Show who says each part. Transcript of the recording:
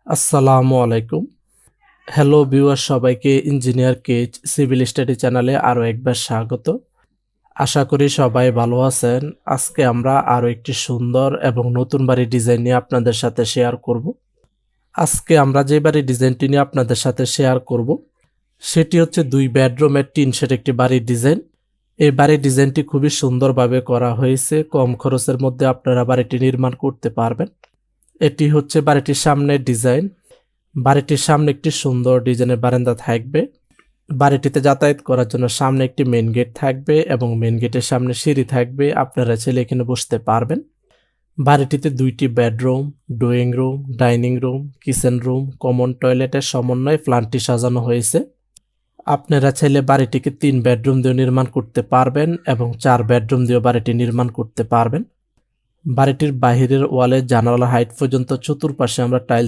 Speaker 1: আসসালামু আলাইকুম। Hello viewer, সবাইকে ইঞ্জিনিয়ার কেজ সিভিল স্টাডি চ্যানেলে আরও একবার স্বাগত। আশা করি সবাই ভালো আছেন। আজকে আমরা আরও একটি সুন্দর এবং নতুন বাড়ির ডিজাইন নিয়ে আপনাদের সাথে শেয়ার করব। আজকে আমরা যে বাড়ির ডিজাইনটি নিয়ে আপনাদের সাথে শেয়ার করব সেটি হচ্ছে 2 বেডরুমের টিন শেড একটি বাড়ির ডিজাইন। এই বাড়ির ডিজাইনটি খুবই সুন্দরভাবে করা হয়েছে। কম খরচের মধ্যে আপনারা বাড়িটি নির্মাণ করতে পারবেন। এটি হচ্ছে বাড়িটির সামনের ডিজাইন। বাড়িটির সামনে একটি সুন্দর ডিজাইনের বারান্দা থাকবে। বাড়িটিতে যাতায়াত করার জন্য সামনে একটি মেইন গেট থাকবে এবং মেইন গেটের সামনে সিঁড়ি থাকবে। আপনারা চাইলে এখানে বসতে পারবেন। বাড়িটিতে 2টি bedroom, drawing room, dining room, kitchen room, common টয়লেটের সমন্বয়ে প্ল্যানটি সাজানো হয়েছে। আপনারা চাইলে বাড়িটিকে 3 বেডরুম দিয়ে নির্মাণ করতে পারবেন এবং 4 বেডরুম দিয়েও বাড়িটি নির্মাণ করতে পারবেন। বাড়িটির বাহিরের ওয়ালের জানালার হাইট পর্যন্ত চতুর্পাশে আমরা টাইলস